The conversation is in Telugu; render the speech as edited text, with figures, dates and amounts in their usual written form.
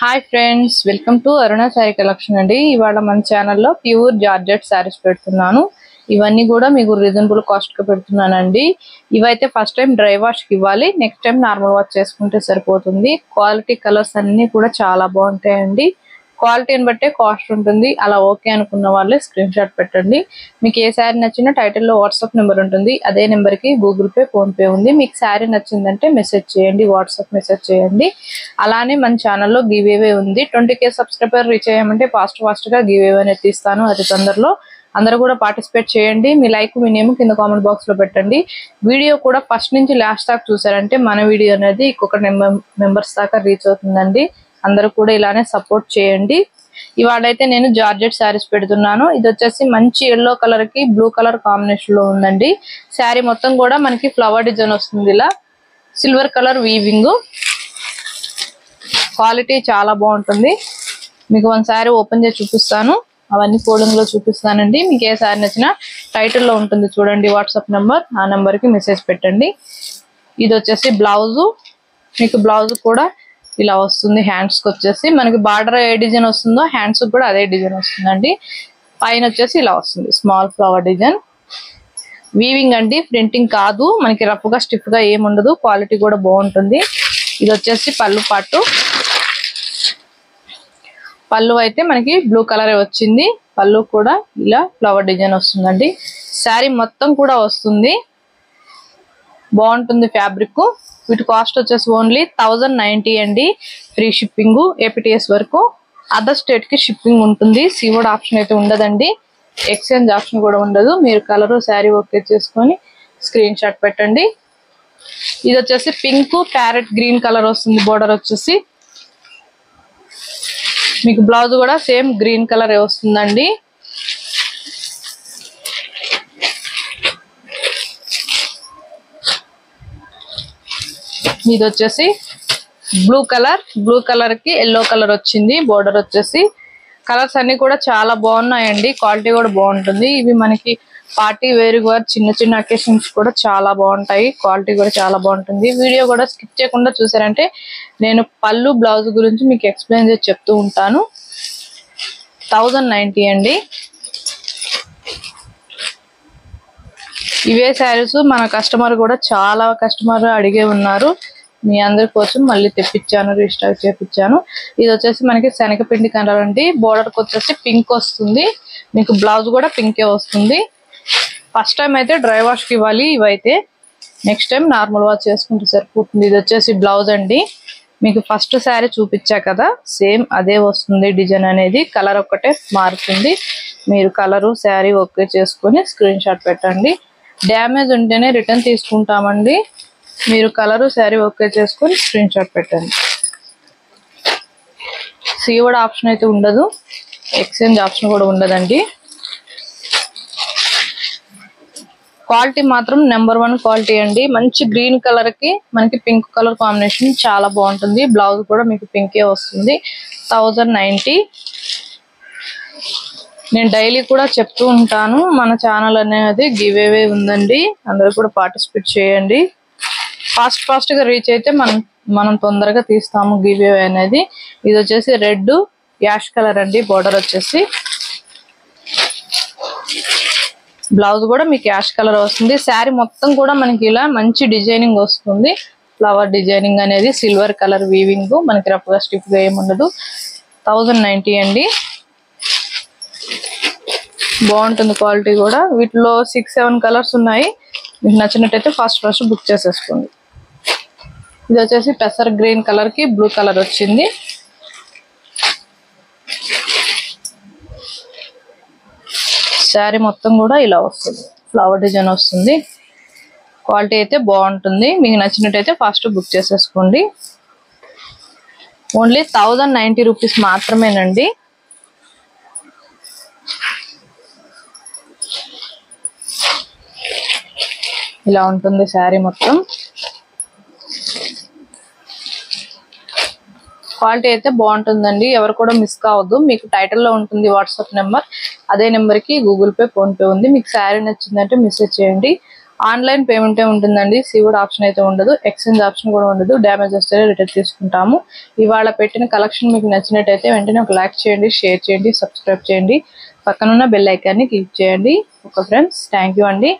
Hi friends, welcome to Aruna sorry collection అండి. ఇవాళ మన ఛానల్లో ప్యూర్ జార్జెట్ సారీస్ పెడుతున్నాను. ఇవన్నీ కూడా మీకు రీజనబుల్ కాస్ట్ కి పెడుతున్నానండి. ఇవైతే ఫస్ట్ టైం డ్రై వాష్ కి ఇవ్వాలి, నెక్స్ట్ టైం నార్మల్ వాష్ చేసుకుంటే సరిపోతుంది. క్వాలిటీ కలర్స్ అన్ని కూడా చాలా బాగుంటాయండి. క్వాలిటీని బట్టే కాస్ట్ ఉంటుంది. అలా ఓకే అనుకున్న వాళ్ళే స్క్రీన్ షాట్ పెట్టండి. మీకు ఏ శారీ నచ్చినా టైటిల్లో వాట్సాప్ నెంబర్ ఉంటుంది. అదే నెంబర్కి గూగుల్ పే, ఫోన్ పే ఉంది. మీకు శారీ నచ్చిందంటే మెసేజ్ చేయండి, వాట్సాప్ మెసేజ్ చేయండి. అలానే మన ఛానల్లో గివ్ అవే ఉంది. 20K సబ్స్క్రైబర్ రీచ్ అయ్యామంటే ఫాస్ట్ గా గివ్ అవే అనేది తీస్తాను అతి తొందరలో. అందరూ కూడా పార్టిసిపేట్ చేయండి. మీ లైక్, మీ నేమ్ కింద కామెంట్ బాక్స్ లో పెట్టండి. వీడియో కూడా ఫస్ట్ నుంచి లాస్ట్ దాకా చూసారంటే మన వీడియో అనేది ఇంకొక మెంబర్స్ దాకా రీచ్ అవుతుందండి. అందరూ కూడా ఇలానే సపోర్ట్ చేయండి. ఇవాళైతే నేను జార్జెట్ శారీస్ పెడుతున్నాను. ఇది వచ్చేసి మంచి ఎల్లో కలర్ కి బ్లూ కలర్ కాంబినేషన్ లో ఉందండి. శారీ మొత్తం కూడా మనకి ఫ్లవర్ డిజైన్ వస్తుంది. ఇలా సిల్వర్ కలర్ వీవింగ్, క్వాలిటీ చాలా బాగుంటుంది. మీకు వన్ శారీ ఓపెన్ చేసి చూపిస్తాను, అవన్నీ ఫోల్డింగ్ లో చూపిస్తానండి. మీకు ఏ శారీ నచ్చినా టైటిల్లో ఉంటుంది చూడండి వాట్సాప్ నెంబర్, ఆ నెంబర్ కి మెసేజ్ పెట్టండి. ఇది వచ్చేసి బ్లౌజ్. మీకు బ్లౌజ్ కూడా ఇలా వస్తుంది. హ్యాండ్స్ కి వచ్చేసి మనకి బార్డర్ ఏ డిజైన్ వస్తుందో హ్యాండ్స్ కూడా అదే డిజైన్ వస్తుందండి. పైన వచ్చేసి ఇలా వస్తుంది స్మాల్ ఫ్లవర్ డిజైన్. వీవింగ్ అండి, ప్రింటింగ్ కాదు. మనకి రఫ్ గా స్టిఫ్ గా ఏముండదు. క్వాలిటీ కూడా బాగుంటుంది. ఇది వచ్చేసి పళ్ళు పాటు. పళ్ళు అయితే మనకి బ్లూ కలర్ వచ్చింది. పళ్ళు కూడా ఇలా ఫ్లవర్ డిజైన్ వస్తుందండి. శారీ మొత్తం కూడా వస్తుంది, బాగుంటుంది ఫ్యాబ్రిక్. వీటి కాస్ట్ వచ్చేసి ఓన్లీ 1090 అండి. ఫ్రీ షిప్పింగ్ ఏపీటీఎస్ వరకు. అదర్ స్టేట్ కి షిప్పింగ్ ఉంటుంది. సీవర్డ్ ఆప్షన్ అయితే ఉండదండి. ఎక్స్చేంజ్ ఆప్షన్ కూడా ఉండదు. మీరు కలర్ శారీ ఓకే చేసుకొని స్క్రీన్ షాట్ పెట్టండి. ఇది వచ్చేసి పింక్ ప్యారెట్ గ్రీన్ కలర్ వస్తుంది. బోర్డర్ వచ్చేసి మీకు బ్లౌజ్ కూడా సేమ్ గ్రీన్ కలర్ వస్తుందండి. ఇది వచ్చేసి బ్లూ కలర్ కి ఎల్లో కలర్ వచ్చింది. బోర్డర్ వచ్చేసి కలర్స్ అన్ని కూడా చాలా బాగున్నాయండి. క్వాలిటీ కూడా బాగుంటుంది. ఇవి మనకి పార్టీ వేర్ చిన్న చిన్న అకేషన్స్ కూడా చాలా బాగుంటాయి. క్వాలిటీ కూడా చాలా బాగుంటుంది. వీడియో కూడా స్కిప్ చేయకుండా చూసారంటే నేను పళ్ళు బ్లౌజ్ గురించి మీకు ఎక్స్ప్లెయిన్ చేసి చెప్తూ ఉంటాను. 1090 అండి. ఇవే శారీస్ మన కస్టమర్ కూడా చాలా కస్టమర్ అడిగే ఉన్నారు. మీ అందరి కోసం మళ్ళీ తెప్పించాను, రీస్టాక్ చేపించాను. ఇది వచ్చేసి మనకి శనగపిండి కలర్ అండి. బోర్డర్ కి వచ్చేసి పింక్ వస్తుంది. మీకు బ్లౌజ్ కూడా పింకే వస్తుంది. ఫస్ట్ టైం అయితే డ్రై వాష్ కి ఇవ్వాలి. ఇవైతే నెక్స్ట్ టైం నార్మల్ వాష్ చేసుకుంటే సరిపోతుంది. ఇది వచ్చేసి బ్లౌజ్ అండి. మీకు ఫస్ట్ శారీ చూపించా కదా, సేమ్ అదే వస్తుంది. డిజైన్ అనేది కలర్ ఒక్కటే మారుతుంది. మీరు కలరు శారీ ఓకే చేసుకుని స్క్రీన్ షాట్ పెట్టండి. డ్యామేజ్ ఉంటేనే రిటర్న్ తీసుకుంటామండి. మీరు కలరు శారీ ఓకే చేసుకొని స్క్రీన్ షాట్ పెట్టండి. సీవర్డ్ ఆప్షన్ అయితే ఉండదు, ఎక్స్చేంజ్ ఆప్షన్ కూడా ఉండదండి. క్వాలిటీ మాత్రం నెంబర్ 1 క్వాలిటీ అండి. మంచి గ్రీన్ కలర్ కి మనకి పింక్ కలర్ కాంబినేషన్ చాలా బాగుంటుంది. బ్లౌజ్ కూడా మీకు పింకే వస్తుంది. 1090. నేను డైలీ కూడా చెప్తూ ఉంటాను, మన ఛానల్ అనేది గివ్ అవే ఉందండి. అందరూ కూడా పార్టిసిపేట్ చేయండి. ఫాస్ట్ గా రీచ్ అయితే మనం తొందరగా తీస్తాము గివ్ అవే అనేది. ఇది వచ్చేసి రెడ్ యాష్ కలర్ అండి. బోర్డర్ వచ్చేసి బ్లౌజ్ కూడా మీకు యాష్ కలర్ వస్తుంది. శారీ మొత్తం కూడా మనకి ఇలా మంచి డిజైనింగ్ వస్తుంది. ఫ్లవర్ డిజైనింగ్ అనేది సిల్వర్ కలర్ వీవింగ్. మనకి రఫ్ గా స్టిఫ్ గా ఏముండదు. 1090 అండి. బాగుంటుంది క్వాలిటీ కూడా. వీటిలో 6-7 కలర్స్ ఉన్నాయి. మీకు నచ్చినట్టయితే ఫస్ట్ బుక్ చేసేసుకోండి. ఇది వచ్చేసి పెసర్ గ్రీన్ కలర్ కి బ్లూ కలర్ వచ్చింది. శారీ మొత్తం కూడా ఇలా వస్తుంది. ఫ్లవర్ డిజైన్ వస్తుంది. క్వాలిటీ అయితే బాగుంటుంది. మీకు నచ్చినట్టయితే ఫస్ట్ బుక్ చేసేసుకోండి. ఓన్లీ 1090 రూపీస్ మాత్రమేనండి. ఇలా ఉంటుంది శారీ మొత్తం. క్వాలిటీ అయితే బాగుంటుందండి. ఎవరు కూడా మిస్ కావద్దు. మీకు టైటిల్లో ఉంటుంది వాట్సాప్ నెంబర్, అదే నెంబర్ కి గూగుల్ పే, ఫోన్ పే ఉంది. మీకు శారీ నచ్చిందంటే మెసేజ్ చేయండి, ఆన్లైన్ పేమెంటే ఉంటుందండి. సీవుడ్ ఆప్షన్ అయితే ఉండదు, ఎక్స్చేంజ్ ఆప్షన్ కూడా ఉండదు. డ్యామేజ్ వస్తే రిటర్న్ తీసుకుంటాము. ఇవాళ పెట్టిన కలెక్షన్ మీకు నచ్చినట్టయితే వెంటనే ఒక లైక్ చేయండి, షేర్ చేయండి, సబ్స్క్రైబ్ చేయండి, పక్కనున్న బెల్ ఐకాన్ని క్లిక్ చేయండి. ఓకే ఫ్రెండ్స్, థ్యాంక్ యూ అండి.